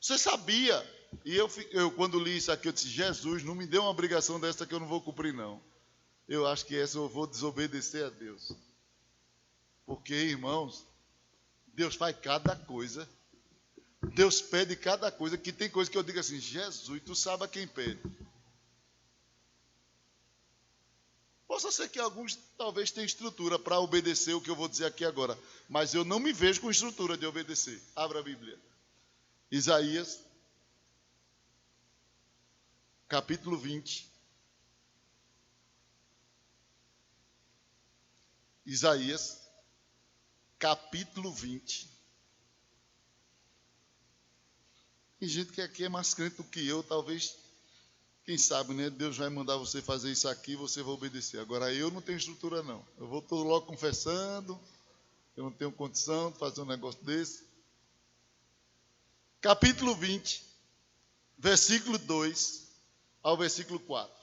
Você sabia? E eu quando li isso aqui, eu disse, Jesus, não me dê uma obrigação dessa que eu não vou cumprir, não. Eu acho que essa eu vou desobedecer a Deus. Porque, irmãos, Deus faz cada coisa. Deus pede cada coisa, que tem coisa que eu digo assim, Jesus, tu sabe a quem pede. Possa ser que alguns talvez tenham estrutura para obedecer o que eu vou dizer aqui agora, mas eu não me vejo com estrutura de obedecer. Abra a Bíblia. Isaías, capítulo 20. Isaías, capítulo 20. Tem gente que aqui é mais crente do que eu, talvez, quem sabe, né? Deus vai mandar você fazer isso aqui e você vai obedecer. Agora, eu não tenho estrutura, não. Eu vou todo logo confessando, eu não tenho condição de fazer um negócio desse. Capítulo 20, versículo 2 ao versículo 4.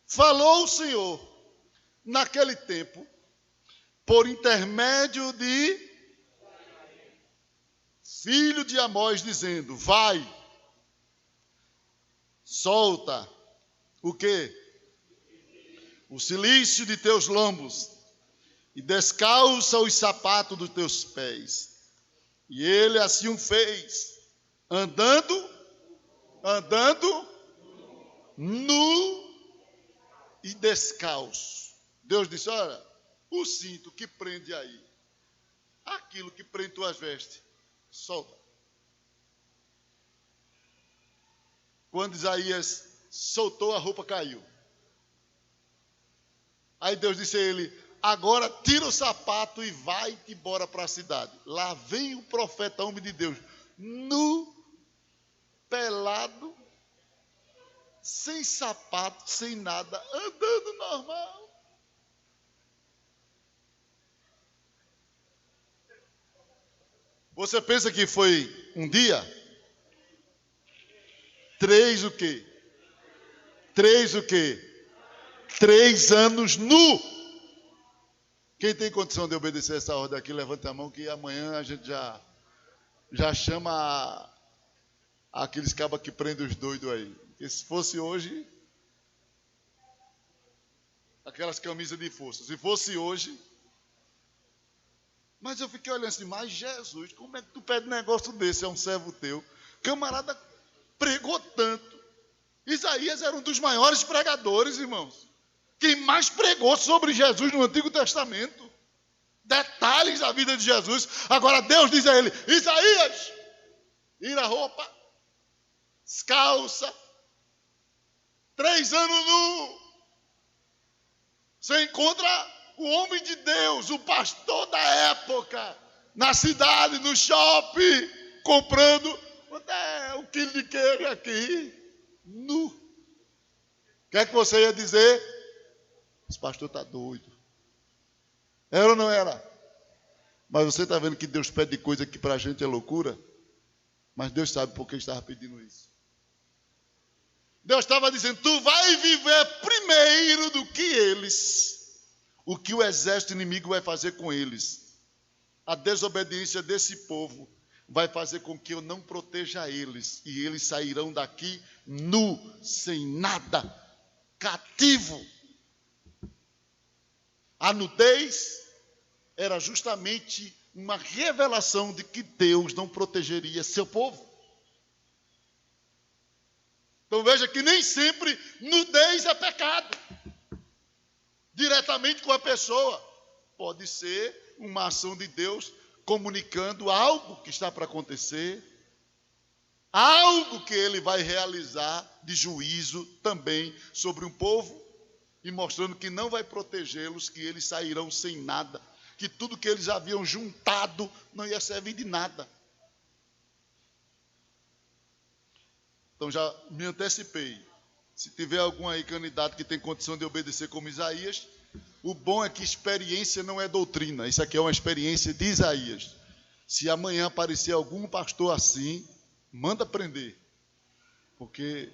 Falou o Senhor, naquele tempo, por intermédio de filho de Amós, dizendo, vai, solta, o quê? O cilício de teus lombos, e descalça os sapatos dos teus pés. E ele assim o fez, andando nu e descalço. Deus disse, olha, o cinto que prende aí, aquilo que prende tuas vestes, solta. Quando Isaías soltou, a roupa caiu. Aí Deus disse a ele, agora tira o sapato e vai embora para a cidade. Lá vem o profeta, homem de Deus, nu, pelado, sem sapato, sem nada, andando normal. Você pensa que foi um dia? 3 o quê? 3 anos nu. Quem tem condição de obedecer essa ordem aqui, levante a mão que amanhã a gente já chama aqueles cabas que prendem os doidos aí. Porque se fosse hoje, aquelas camisas de força, se fosse hoje. Mas eu fiquei olhando assim, mas Jesus, como é que tu pede um negócio desse? É um servo teu. Camarada pregou tanto. Isaías era um dos maiores pregadores, irmãos. Quem mais pregou sobre Jesus no Antigo Testamento. Detalhes da vida de Jesus. Agora Deus diz a ele, Isaías, tira a roupa, descalça, 3 anos nu. Você encontra o homem de Deus, o pastor da época, na cidade, no shopping, comprando, quanto é um quilo de queijo aqui? Nu. O que é que você ia dizer? Esse pastor está doido. Era ou não era? Mas você está vendo que Deus pede coisa que para a gente é loucura? Mas Deus sabe por que estava pedindo isso. Deus estava dizendo, tu vai viver primeiro do que eles. O que o exército inimigo vai fazer com eles? A desobediência desse povo vai fazer com que eu não proteja eles. E eles sairão daqui nu, sem nada, cativo. A nudez era justamente uma revelação de que Deus não protegeria seu povo. Então veja que nem sempre nudez é pecado. Diretamente com a pessoa. Pode ser uma ação de Deus comunicando algo que está para acontecer, algo que ele vai realizar de juízo também sobre um povo, e mostrando que não vai protegê-los, que eles sairão sem nada, que tudo que eles haviam juntado não ia servir de nada. Então já me antecipei. Se tiver algum aí candidato que tem condição de obedecer como Isaías, O bom é que experiência não é doutrina. Isso aqui é uma experiência de Isaías. Se amanhã aparecer algum pastor assim, manda prender. Porque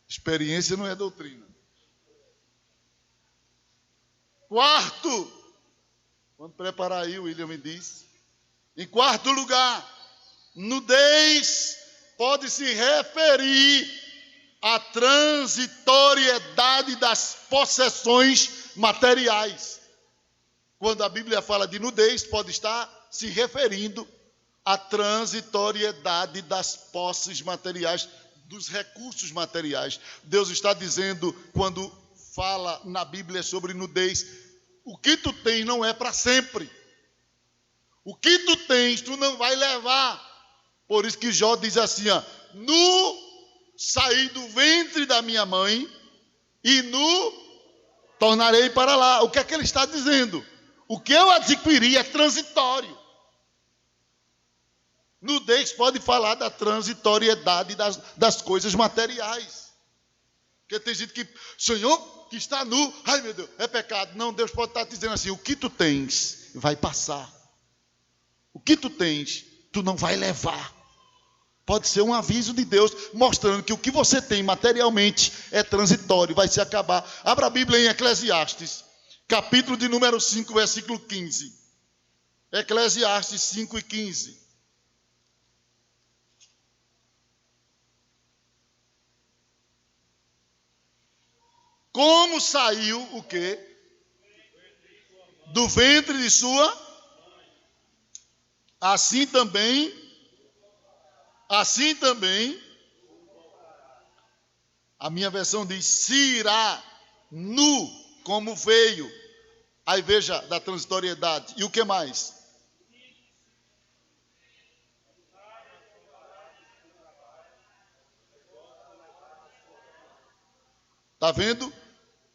experiência não é doutrina. Quarto, quando preparar aí, o William me diz. Em quarto lugar, nudez pode se referir à transitoriedade das possessões materiais. Quando a Bíblia fala de nudez, pode estar se referindo à transitoriedade das posses materiais, dos recursos materiais. Deus está dizendo, quando fala na Bíblia sobre nudez, o que tu tens não é para sempre. O que tu tens, tu não vai levar. Por isso que Jó diz assim, ó, nu saí do ventre da minha mãe e nu tornarei para lá. O que é que ele está dizendo? O que eu adquiri é transitório. Nudez pode falar da transitoriedade das coisas materiais. Porque tem gente que, Senhor, que está nu, ai meu Deus, é pecado. Não, Deus pode estar dizendo assim, o que tu tens vai passar. O que tu tens, tu não vai levar. Pode ser um aviso de Deus, mostrando que o que você tem materialmente é transitório, vai se acabar. Abra a Bíblia em Eclesiastes, capítulo de número 5, versículo 15. Eclesiastes 5 e 15. Como saiu o quê? Do ventre de sua... Assim também, a minha versão diz, se irá nu como veio. Aí veja, da transitoriedade. E o que mais? Está vendo?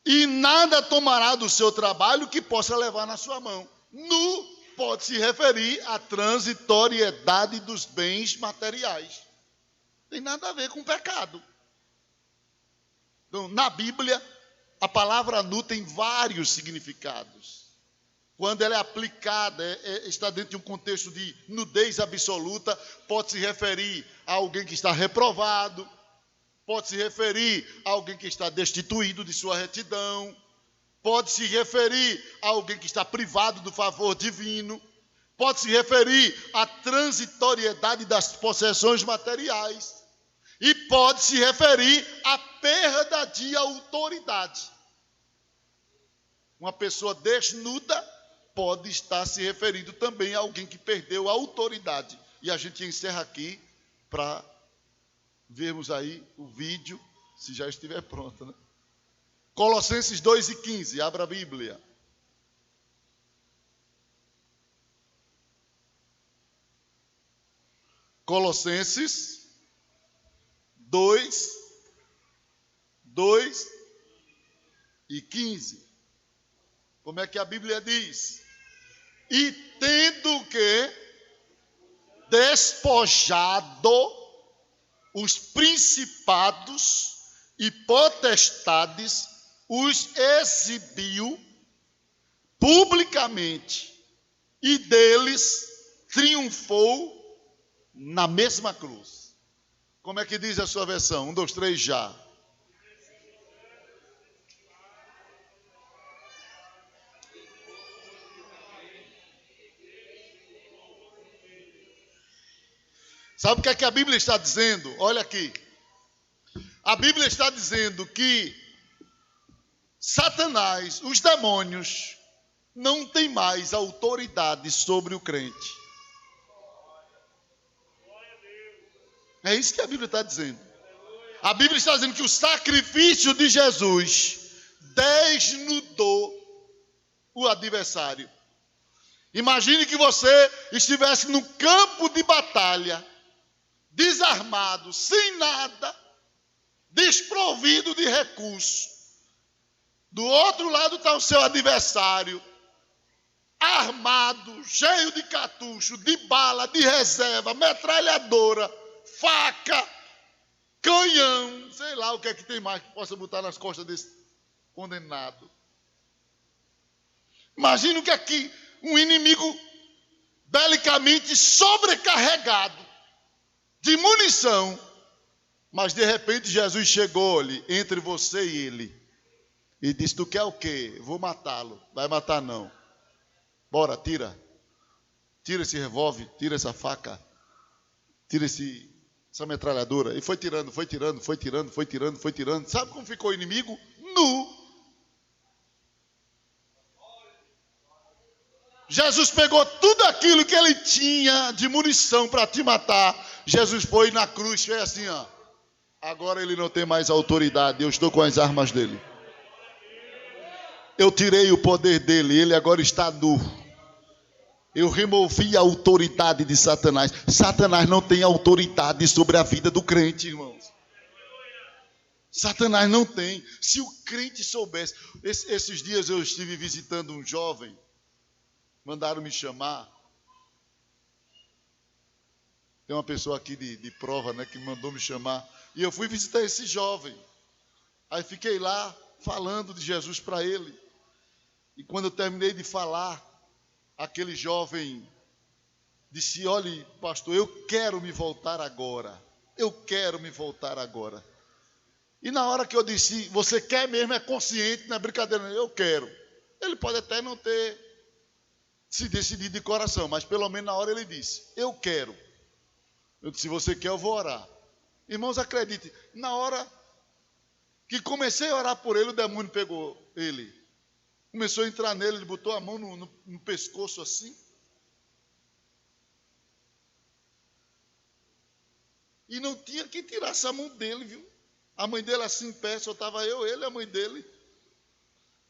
E nada tomará do seu trabalho que possa levar na sua mão. Nu pode se referir à transitoriedade dos bens materiais. Tem nada a ver com pecado. Então, na Bíblia, a palavra nu tem vários significados. Quando ela é aplicada, está dentro de um contexto de nudez absoluta, pode se referir a alguém que está reprovado, pode se referir a alguém que está destituído de sua retidão, pode se referir a alguém que está privado do favor divino, pode se referir à transitoriedade das possessões materiais e pode se referir à perda de autoridade. Uma pessoa desnuda pode estar se referindo também a alguém que perdeu a autoridade. E a gente encerra aqui para vermos aí o vídeo, se já estiver pronto, né? Colossenses 2 e 15, abra a Bíblia. Colossenses 2 e 15. Como é que a Bíblia diz? E tendo que despojado os principados e potestades, os exibiu publicamente e deles triunfou na mesma cruz. Como é que diz a sua versão? 1, 2, 3, já. Sabe o que é que a Bíblia está dizendo? Olha aqui. A Bíblia está dizendo que Satanás, os demônios, não tem mais autoridade sobre o crente. É isso que a Bíblia está dizendo. A Bíblia está dizendo que o sacrifício de Jesus desnudou o adversário. Imagine que você estivesse no campo de batalha, desarmado, sem nada, desprovido de recurso. Do outro lado está o seu adversário, armado, cheio de cartucho, de bala, de reserva, metralhadora, faca, canhão, sei lá o que é que tem mais que possa botar nas costas desse condenado. Imagina o que aqui, um inimigo belicamente sobrecarregado de munição, mas de repente Jesus chegou-lhe entre você e ele e disse: tu quer o quê? Vou matá-lo. Vai matar não. Bora, tira esse revólver, tira essa faca, tira essa metralhadora. E foi tirando. Sabe como ficou o inimigo? Nu. Jesus pegou tudo aquilo que ele tinha de munição para te matar. Jesus foi na cruz, fez assim, ó. Agora ele não tem mais autoridade, eu estou com as armas dele. Eu tirei o poder dele, ele agora está nu. Eu removi a autoridade de Satanás. Satanás não tem autoridade sobre a vida do crente, irmãos. Satanás não tem. Se o crente soubesse. Esses dias eu estive visitando um jovem. Mandaram me chamar. Tem uma pessoa aqui de prova, né, que mandou me chamar. E eu fui visitar esse jovem. Aí fiquei lá falando de Jesus para ele. E quando eu terminei de falar, aquele jovem disse: olhe, pastor, eu quero me voltar agora. Eu quero me voltar agora. E na hora que eu disse: você quer mesmo, é consciente, não é brincadeira, eu quero. Ele pode até não ter se decidido de coração, mas pelo menos na hora ele disse: eu quero. Eu disse: se você quer, eu vou orar. Irmãos, acredite, na hora que comecei a orar por ele, o demônio pegou ele. Começou a entrar nele, ele botou a mão no pescoço assim. E não tinha quem tirasse a mão dele, viu? A mãe dele assim em pé, só estava eu, ele e a mãe dele.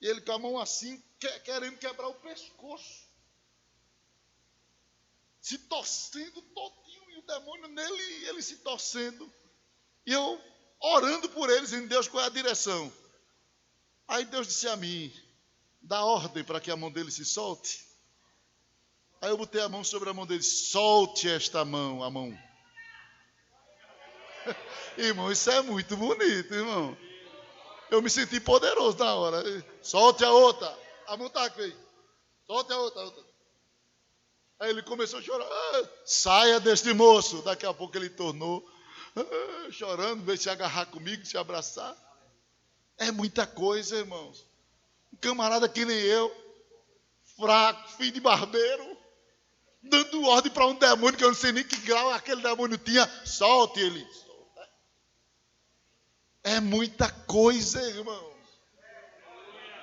E ele com a mão assim, querendo quebrar o pescoço. Se torcendo todinho, e o demônio nele, e ele se torcendo. E eu orando por ele, dizendo: Deus, qual é a direção? Aí Deus disse a mim: dá ordem para que a mão dele se solte. Aí eu botei a mão sobre a mão dele: solte esta mão, a mão. Irmão, isso é muito bonito, irmão. Eu me senti poderoso na hora. Solte a outra. A mão está aqui. Solte a outra. Aí ele começou a chorar. Saia deste moço. Daqui a pouco ele tornou chorando, veio se agarrar comigo, se abraçar. É muita coisa, irmãos. Um camarada que nem eu, fraco, filho de barbeiro, dando ordem para um demônio que eu não sei nem que grau aquele demônio tinha. Solte ele. É muita coisa, irmão.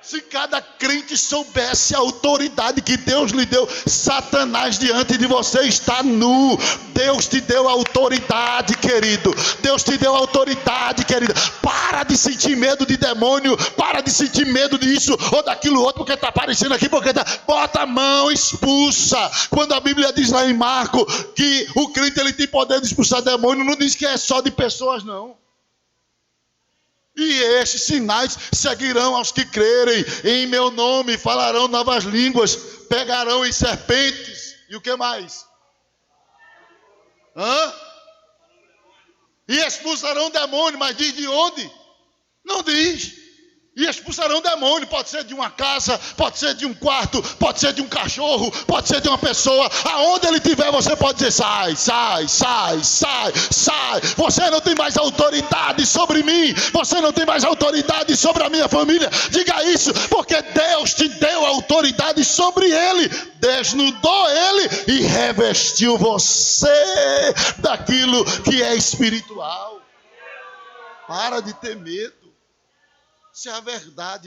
Se cada crente soubesse a autoridade que Deus lhe deu, Satanás diante de você está nu. Deus te deu autoridade, querido. Deus te deu autoridade, querida. Para de sentir medo de demônio. Para de sentir medo disso ou daquilo outro, porque está aparecendo aqui, porque está... Bota a mão, expulsa. Quando a Bíblia diz lá em Marcos que o crente ele tem poder de expulsar demônio, não diz que é só de pessoas, não. E estes sinais seguirão aos que crerem. Em meu nome falarão novas línguas, pegarão em serpentes. E o que mais? E expulsarão demônio, mas diz de onde? Não diz. E expulsarão demônio, pode ser de uma casa, pode ser de um quarto, pode ser de um cachorro, pode ser de uma pessoa. Aonde ele estiver, você pode dizer: sai, sai, sai, sai, sai. Você não tem mais autoridade sobre mim, você não tem mais autoridade sobre a minha família. Diga isso, porque Deus te deu autoridade sobre ele, desnudou ele e revestiu você daquilo que é espiritual. Para de ter medo. Isso é a verdade.